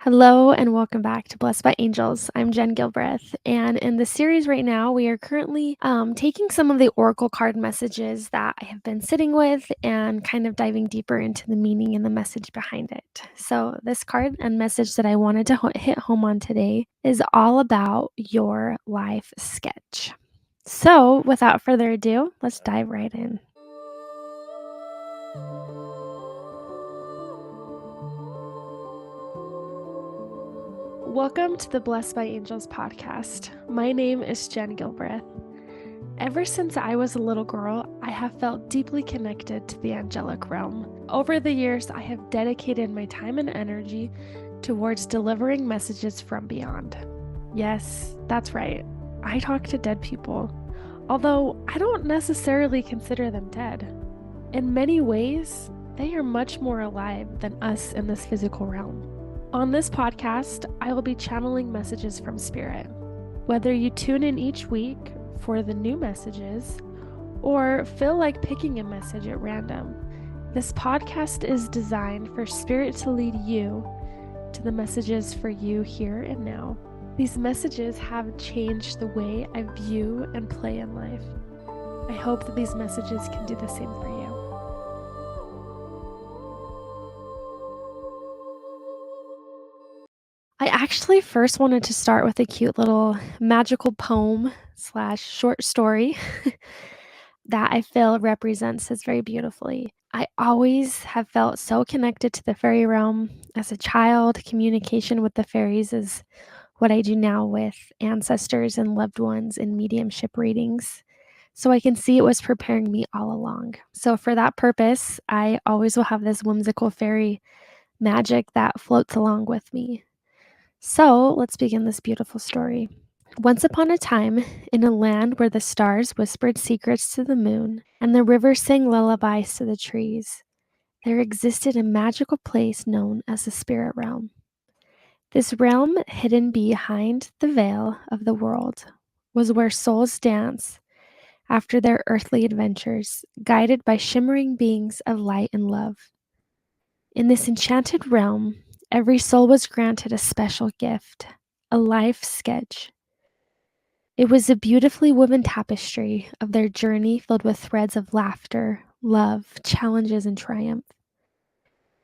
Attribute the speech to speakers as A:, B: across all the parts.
A: Hello and welcome back to Blessed by Angels. I'm Jenn Gilbreth, and in the series right now, we are currently taking some of the oracle card messages that I have been sitting with and kind of diving deeper into the meaning and the message behind it. So, this card and message that I wanted to hit home on today is all about your life sketch. So, without further ado, let's dive right in. Welcome to the Blessed by Angels podcast. My name is Jenn Gilbreth. Ever since I was a little girl, I have felt deeply connected to the angelic realm. Over the years, I have dedicated my time and energy towards delivering messages from beyond. Yes, that's right. I talk to dead people, although I don't necessarily consider them dead. In many ways, they are much more alive than us in this physical realm. On this podcast, I will be channeling messages from Spirit. Whether you tune in each week for the new messages or feel like picking a message at random, this podcast is designed for Spirit to lead you to the messages for you here and now. These messages have changed the way I view and play in life. I hope that these messages can do the same for you. I actually first wanted to start with a cute little magical poem / short story that I feel represents this very beautifully. I always have felt so connected to the fairy realm as a child. Communication with the fairies is what I do now with ancestors and loved ones in mediumship readings. So I can see it was preparing me all along. So for that purpose, I always will have this whimsical fairy magic that floats along with me. So let's begin this beautiful story. Once upon a time, in a land where the stars whispered secrets to the moon and the river sang lullabies to the trees, there existed a magical place known as the spirit realm. This realm, hidden behind the veil of the world, was where souls dance after their earthly adventures, guided by shimmering beings of light and love. In this enchanted realm, every soul was granted a special gift, a life sketch. It was a beautifully woven tapestry of their journey filled with threads of laughter, love, challenges, and triumph.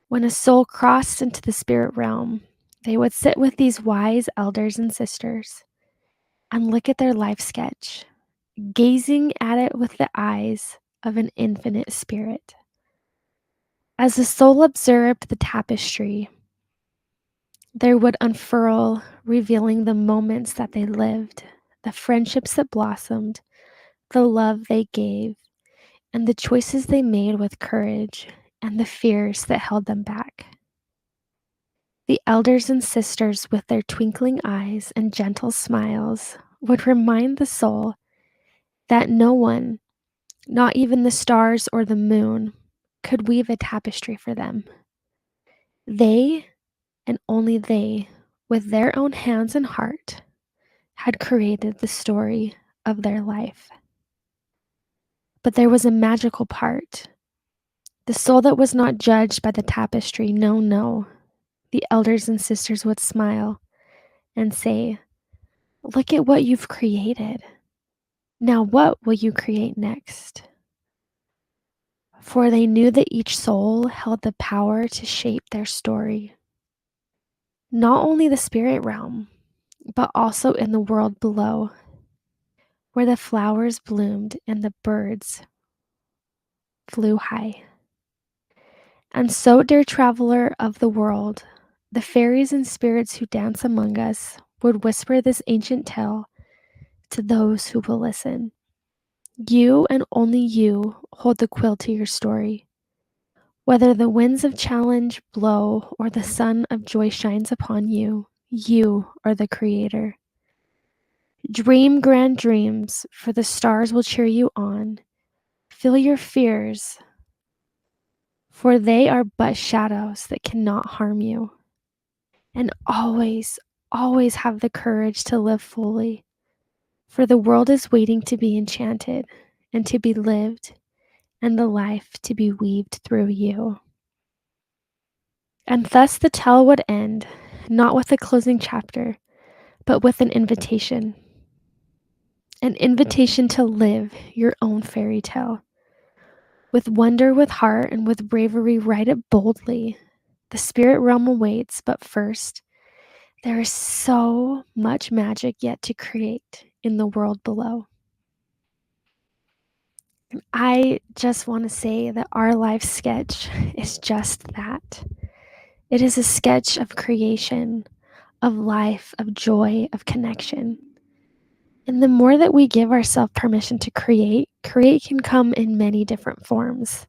A: When a soul crossed into the spirit realm, they would sit with these wise elders and sisters and look at their life sketch, gazing at it with the eyes of an infinite spirit. As the soul observed the tapestry, there would unfurl, revealing the moments that they lived, the friendships that blossomed, the love they gave, and the choices they made with courage, and the fears that held them back. The elders and sisters, with their twinkling eyes and gentle smiles, would remind the soul that no one, not even the stars or the moon, could weave a tapestry for them. They, and only they, with their own hands and heart, had created the story of their life. But there was a magical part. The soul that was not judged by the tapestry, no, no. The elders and sisters would smile and say, "Look at what you've created. Now what will you create next?" For they knew that each soul held the power to shape their story. Not only the spirit realm, but also in the world below, where the flowers bloomed and the birds flew high. And so, dear traveler of the world, the fairies and spirits who dance among us would whisper this ancient tale to those who will listen. You and only you hold the quill to your story. Whether the winds of challenge blow or the sun of joy shines upon you, you are the creator. Dream grand dreams, for the stars will cheer you on. Feel your fears, for they are but shadows that cannot harm you. And always, always have the courage to live fully, for the world is waiting to be enchanted and to be lived, and the life to be weaved through you. And thus the tale would end, not with a closing chapter, but with an invitation to live your own fairy tale. With wonder, with heart, and with bravery, write it boldly. The spirit realm awaits, but first, there is so much magic yet to create in the world below. And I just want to say that our life sketch is just that. It is a sketch of creation, of life, of joy, of connection. And the more that we give ourselves permission to create can come in many different forms.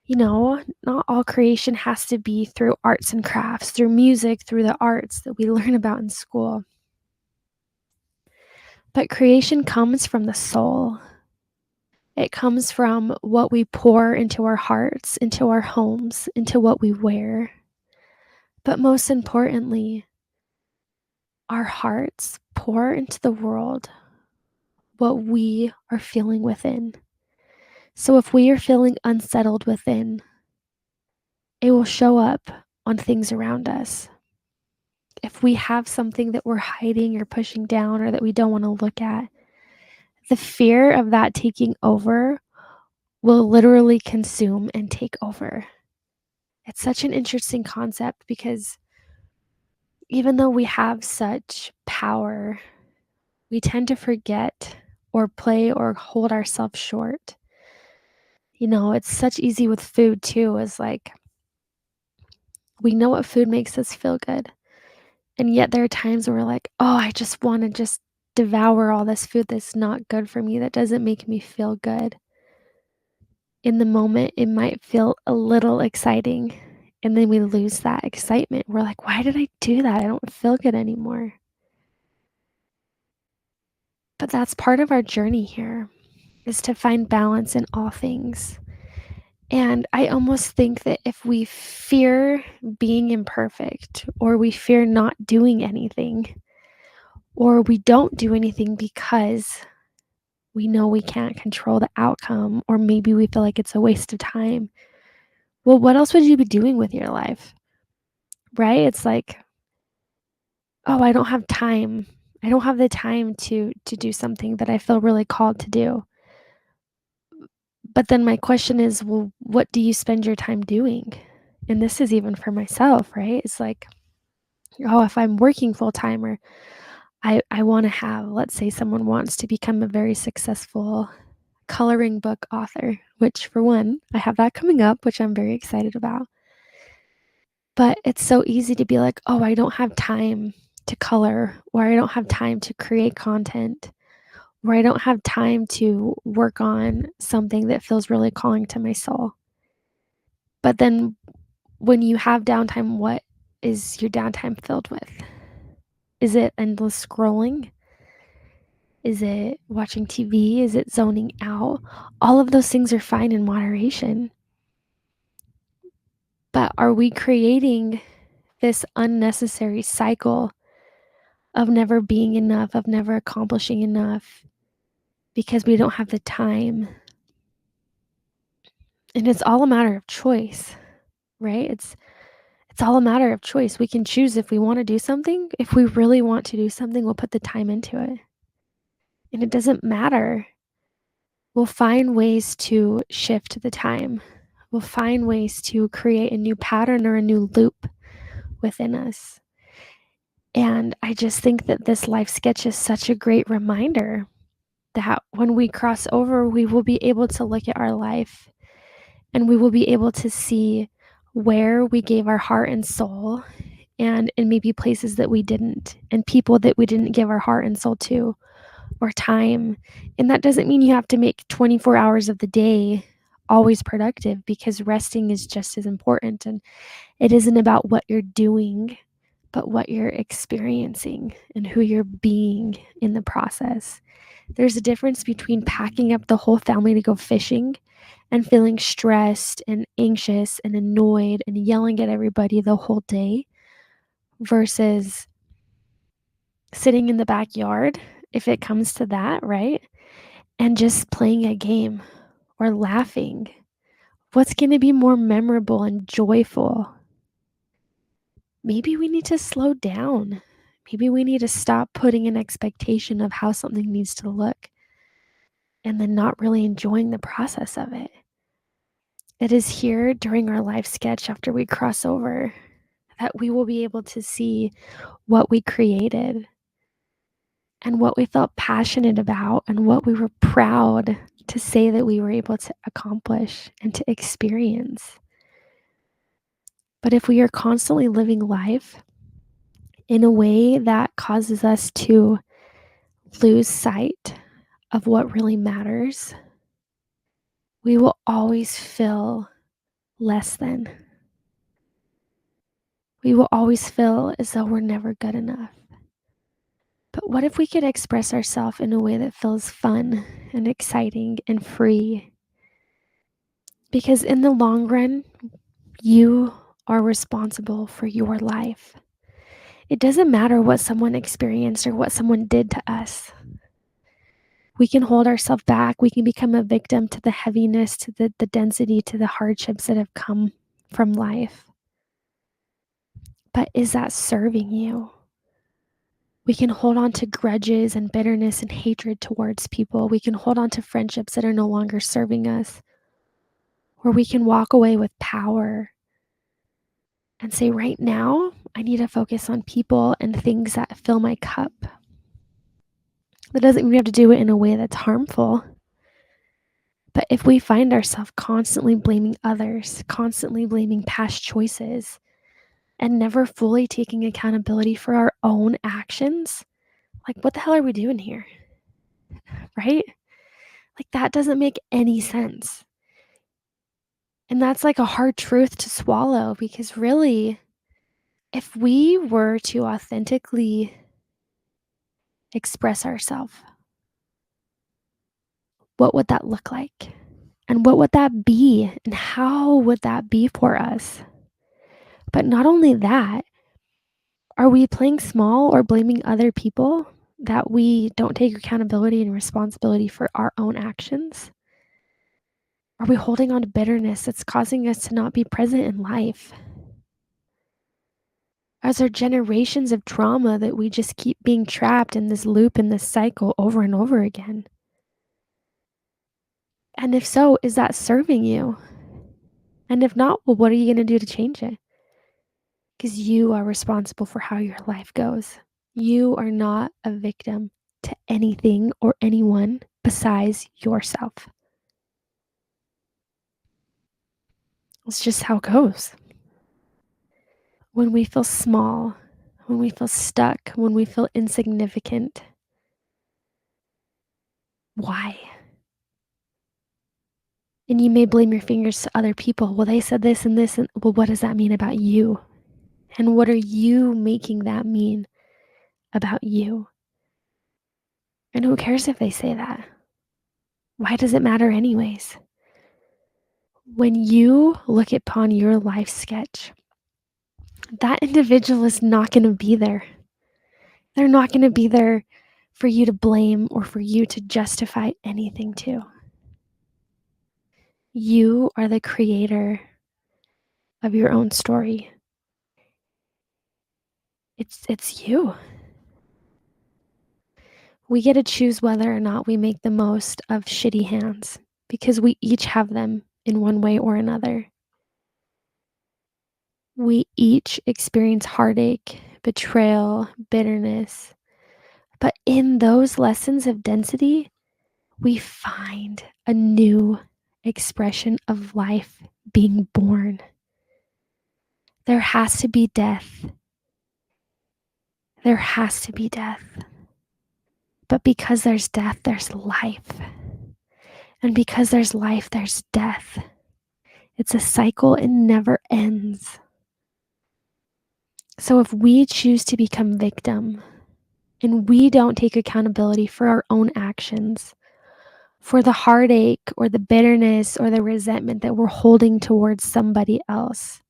A: You know, not all creation has to be through arts and crafts, through music, through the arts that we learn about in school. But creation comes from the soul. It comes from what we pour into our hearts, into our homes, into what we wear. But most importantly, our hearts pour into the world what we are feeling within. So if we are feeling unsettled within, it will show up on things around us. If we have something that we're hiding or pushing down or that we don't want to look at, the fear of that taking over will literally consume and take over. It's such an interesting concept because even though we have such power, we tend to forget or play or hold ourselves short. You know, it's such easy with food too, is like we know what food makes us feel good. And yet there are times where we're like, oh, I just want to just devour all this food that's not good for me, that doesn't make me feel good. In the moment, it might feel a little exciting. And then we lose that excitement. We're like, why did I do that? I don't feel good anymore. But that's part of our journey here, is to find balance in all things. And I almost think that if we fear being imperfect, or we fear not doing anything, or we don't do anything because we know we can't control the outcome, or maybe we feel like it's a waste of time, well, what else would you be doing with your life? Right? It's like, oh, I don't have time. I don't have the time to do something that I feel really called to do. But then my question is, well, what do you spend your time doing? And this is even for myself, right? It's like, oh, if I'm working full time, or I want to have, let's say someone wants to become a very successful coloring book author, which for one, I have that coming up, which I'm very excited about. But it's so easy to be like, oh, I don't have time to color, or I don't have time to create content, or I don't have time to work on something that feels really calling to my soul. But then when you have downtime, what is your downtime filled with? Is it endless scrolling? Is it watching TV? Is it zoning out? All of those things are fine in moderation. But are we creating this unnecessary cycle of never being enough, of never accomplishing enough, because we don't have the time? And it's all a matter of choice, right? It's all a matter of choice. We can choose if we want to do something. If we really want to do something, we'll put the time into it. And it doesn't matter. We'll find ways to shift the time. We'll find ways to create a new pattern or a new loop within us. And I just think that this life sketch is such a great reminder that when we cross over, we will be able to look at our life, and we will be able to see where we gave our heart and soul, and in maybe places that we didn't, and people that we didn't give our heart and soul to, or time. And that doesn't mean you have to make 24 hours of the day always productive, because resting is just as important. And it isn't about what you're doing, but what you're experiencing and who you're being in the process. There's a difference between packing up the whole family to go fishing and feeling stressed and anxious and annoyed and yelling at everybody the whole day, versus sitting in the backyard, if it comes to that, right? And just playing a game or laughing. What's going to be more memorable and joyful? maybe we need to slow down. Maybe we need to stop putting an expectation of how something needs to look and then not really enjoying the process of it. It is here during our life sketch after we cross over that we will be able to see what we created and what we felt passionate about and what we were proud to say that we were able to accomplish and to experience. But if we are constantly living life in a way that causes us to lose sight of what really matters, we will always feel less than. We will always feel as though we're never good enough. But what if we could express ourselves in a way that feels fun and exciting and free? Because in the long run, you are responsible for your life. It doesn't matter what someone experienced or what someone did to us. We can hold ourselves back. We can become a victim to the heaviness, to the density, to the hardships that have come from life. But is that serving you? We can hold on to grudges and bitterness and hatred towards people. We can hold on to friendships that are no longer serving us. Or we can walk away with power and say, right now, I need to focus on people and things that fill my cup. That doesn't mean we have to do it in a way that's harmful. But if we find ourselves constantly blaming others, constantly blaming past choices, and never fully taking accountability for our own actions, like, what the hell are we doing here? Right? Like, that doesn't make any sense. And that's like a hard truth to swallow because really, if we were to authentically express ourselves, what would that look like? And what would that be? And how would that be for us? But not only that, are we playing small or blaming other people that we don't take accountability and responsibility for our own actions? Are we holding on to bitterness that's causing us to not be present in life? Are there generations of trauma that we just keep being trapped in this loop, in this cycle over and over again? And if so, is that serving you? And if not, well, what are you going to do to change it? Because you are responsible for how your life goes. You are not a victim to anything or anyone besides yourself. It's just how it goes. When we feel small, when we feel stuck, when we feel insignificant, why? And you may blame your fingers to other people. Well, they said this and this, and well, what does that mean about you? And what are you making that mean about you? And who cares if they say that? Why does it matter anyways? When you look upon your life sketch, that individual is not going to be there. They're not going to be there for you to blame or for you to justify anything to. You are the creator of your own story. It's you. We get to choose whether or not we make the most of shitty hands because we each have them in one way or another. We each experience heartache, betrayal, bitterness. But in those lessons of density, we find a new expression of life being born. There has to be death. There has to be death. But because there's death, there's life. And because there's life, there's death. It's a cycle, it never ends. So if we choose to become victim and we don't take accountability for our own actions, for the heartache or the bitterness or the resentment that we're holding towards somebody else,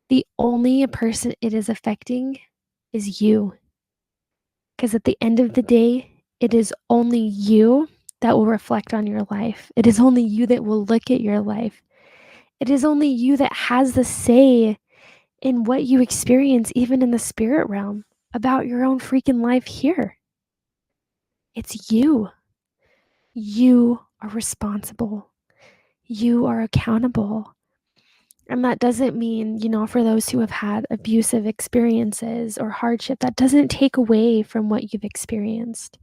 A: the only person it is affecting is you. Because at the end of the day, it is only you that will reflect on your life. It is only you that will look at your life. It is only you that has the say in what you experience, even in the spirit realm, about your own freaking life here. It's you. You are responsible. You are accountable. And that doesn't mean, for those who have had abusive experiences or hardship, that doesn't take away from what you've experienced.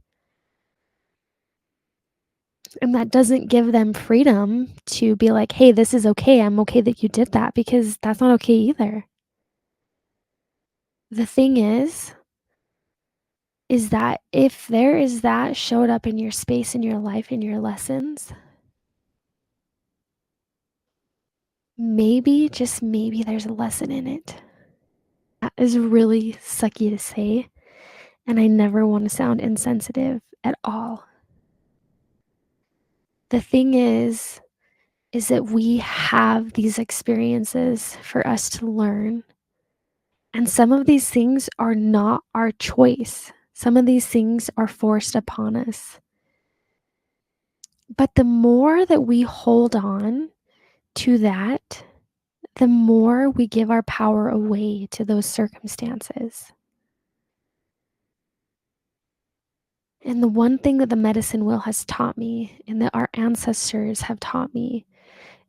A: And that doesn't give them freedom to be like, hey, this is okay. I'm okay that you did that, because that's not okay either. The thing is that if there is that showed up in your space, in your life, in your lessons, maybe, just maybe, there's a lesson in it. That is really sucky to say, and I never want to sound insensitive at all. The thing is that we have these experiences for us to learn, and some of these things are not our choice. Some of these things are forced upon us. But the more that we hold on to that, the more we give our power away to those circumstances. And the one thing that the medicine wheel has taught me, and that our ancestors have taught me,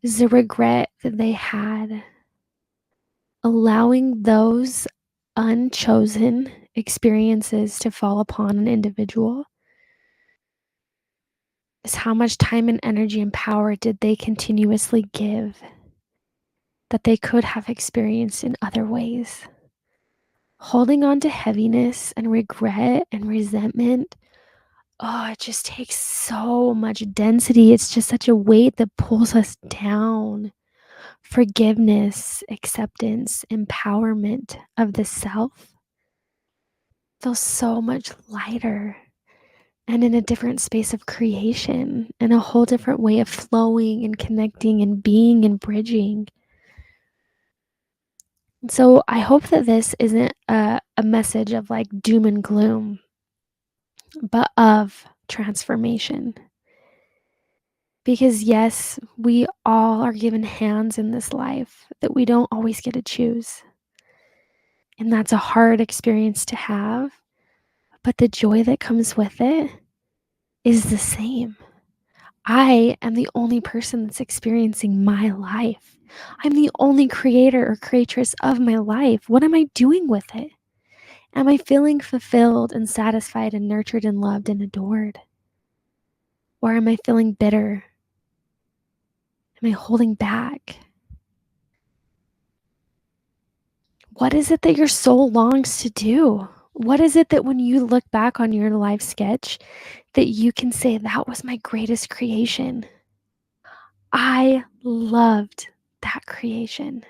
A: is the regret that they had allowing those unchosen experiences to fall upon an individual. Is how much time and energy and power did they continuously give that they could have experienced in other ways. Holding on to heaviness and regret and resentment, it just takes so much density. It's just such a weight that pulls us down. Forgiveness, acceptance, empowerment of the self feels so much lighter and in a different space of creation and a whole different way of flowing and connecting and being and bridging. So I hope that this isn't a message of like doom and gloom, but of transformation. Because yes, we all are given hands in this life that we don't always get to choose. And that's a hard experience to have, but the joy that comes with it is the same. I am the only person that's experiencing my life. I'm the only creator or creatress of my life. What am I doing with it? Am I feeling fulfilled and satisfied and nurtured and loved and adored? Or am I feeling bitter? Am I holding back? What is it that your soul longs to do? What is it that when you look back on your life sketch that you can say, that was my greatest creation? I loved that creation.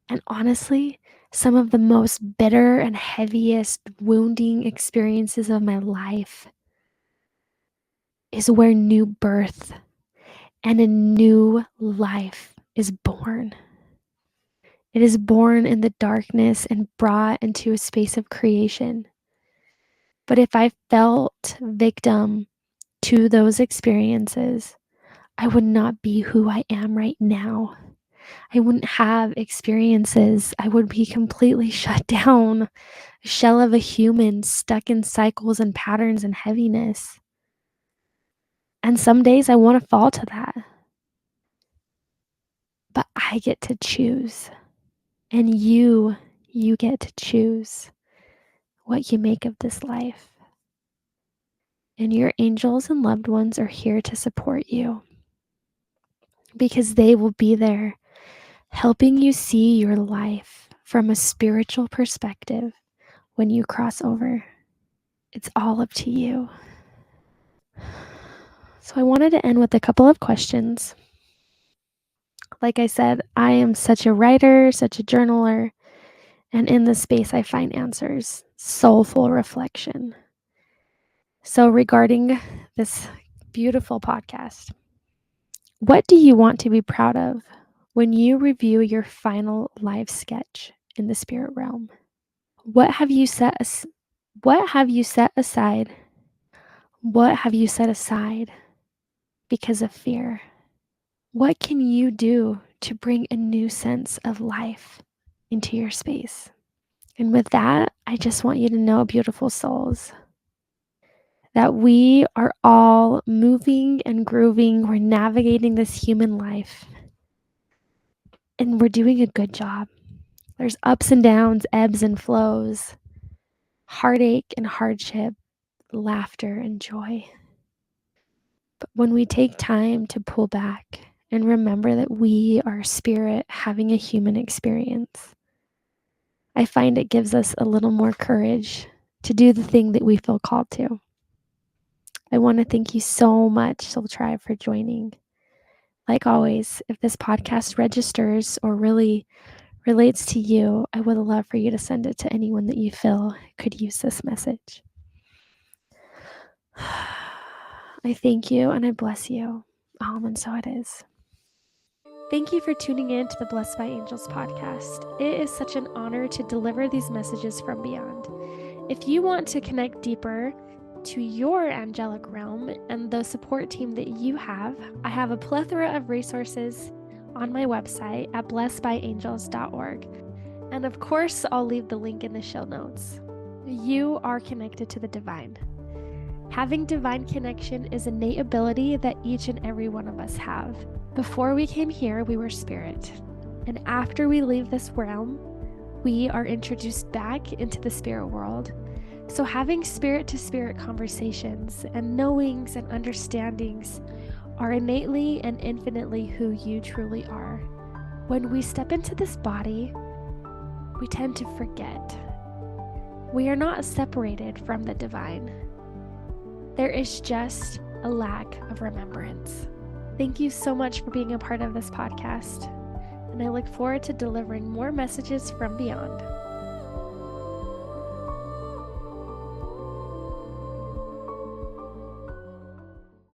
A: And honestly, some of the most bitter and heaviest wounding experiences of my life is where new birth and a new life is born. It is born in the darkness and brought into a space of creation. But if I felt victim to those experiences, I would not be who I am right now. I wouldn't have experiences. I would be completely shut down, a shell of a human stuck in cycles and patterns and heaviness. And some days I want to fall to that. But I get to choose. And you get to choose what you make of this life. And your angels and loved ones are here to support you, because they will be there helping you see your life from a spiritual perspective when you cross over. It's all up to you. So I wanted to end with a couple of questions. Like I said, I am such a writer, such a journaler, and in this space I find answers, soulful reflection. So regarding this beautiful podcast, what do you want to be proud of when you review your final life sketch in the spirit realm? What have you set what have you set aside? What have you set aside because of fear? What can you do to bring a new sense of life into your space? And with that, I just want you to know, beautiful souls, that we are all moving and grooving. We're navigating this human life, and we're doing a good job. There's ups and downs, ebbs and flows, heartache and hardship, laughter and joy. But when we take time to pull back and remember that we are spirit having a human experience, I find it gives us a little more courage to do the thing that we feel called to. I want to thank you so much, Soul Tribe, for joining. Like always, if this podcast registers or really relates to you, I would love for you to send it to anyone that you feel could use this message. I thank you and I bless you. And so it is. Thank you for tuning in to the Blessed by Angels podcast. It is such an honor to deliver these messages from beyond. If you want to connect deeper to your angelic realm and the support team that you have, I have a plethora of resources on my website at blessedbyangels.org. And of course, I'll leave the link in the show notes. You are connected to the divine. Having divine connection is an innate ability that each and every one of us have. Before we came here, we were spirit. And after we leave this realm, we are introduced back into the spirit world. So having spirit-to-spirit conversations and knowings and understandings are innately and infinitely who you truly are. When we step into this body, we tend to forget. We are not separated from the divine. There is just a lack of remembrance. Thank you so much for being a part of this podcast, and I look forward to delivering more messages from beyond.